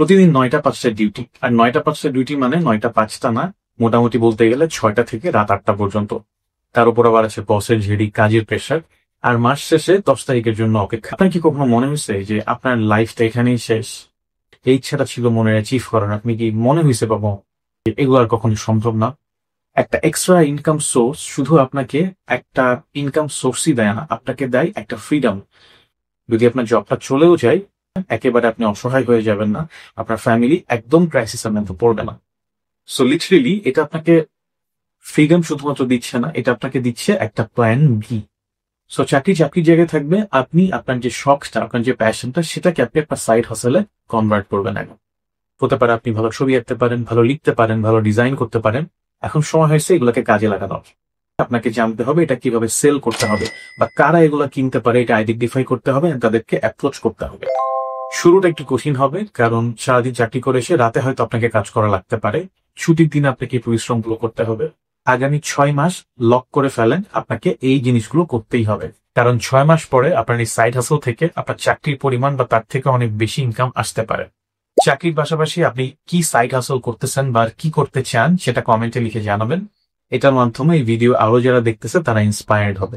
প্রতিদিন 9টা-5টার ডিউটি, আর 9টা-5টার ডিউটি মানে 9টা-5টা না, মোটামুটি বলতে গেলে 6টা থেকে রাত 8টা পর্যন্ত। তার উপর আবার আছে বসের ঝেড়ি, কাজের প্রেশার, আর মাস শেষে 10 তারিখের জন্য অপেক্ষা। আপনার কি কখনো মনে হয়েছে যে আপনার লাইফটা এখানেই শেষ? এই ইচ্ছাটা ছিল মনে অ্যাচিভ করার, আপনি কি মনে হয়েছে বাবা এগুলো আর কখনো সম্ভব না? একটা এক্সট্রা ইনকাম সোর্স শুধু আপনাকে একটা ইনকাম সোর্সই দেয় না, আপনাকে দেয় একটা ফ্রিডম। যদি আপনার জবটা চলেও যায়, একেবারে আপনি অসহায় হয়ে যাবেন না, আপনার ফ্যামিলি একদম ক্রাইসিসের মধ্যে পড়বে না। সো লিটারেলি এটা আপনাকে ফ্রিডম শুধুমাত্র দিচ্ছে না, এটা আপনাকে দিচ্ছে একটা প্ল্যান বি। সো চাকরির জায়গায় থাকবে, আপনি আপনার যে শখটা, আপনার যে প্যাশনটা, সেটাকে আপনি একটা সাইড হাসেলে কনভার্ট করবেন। এখন হতে পারে আপনি ভালো ছবি আঁকতে পারেন, ভালো লিখতে পারেন, ভালো ডিজাইন করতে পারেন। এখন সময় হয়েছে এগুলোকে কাজে লাগানোর। আপনাকে জানতে হবে এটা কিভাবে সেল করতে হবে, বা কারা এগুলো কিনতে পারে এটা আইডেন্টিফাই করতে হবে, তাদেরকে অ্যাপ্রোচ করতে হবে। শুরুটা একটু কঠিন হবে, কারণ সারাদিন চাকরি করে এসে রাতে হয়তো আপনাকে কাজ করা লাগতে পারে, ছুটির দিনে আপনাকে এই পরিশ্রমগুলো করতে হবে। আগামী 6 মাস লক করে ফেলেন, আপনাকে এই জিনিসগুলো করতেই হবে, কারণ 6 মাস পরে আপনার এই সাইড হাসল থেকে আপনার চাকরির পরিমাণ বা তার থেকে অনেক বেশি ইনকাম আসতে পারে। চাকরির পাশাপাশি আপনি কি সাইড হাসল করতেছেন বা কি করতে চান সেটা কমেন্টে লিখে জানাবেন। এটার মাধ্যমে এই ভিডিও আরো যারা দেখতেছে তারা ইন্সপায়ার্ড হবে।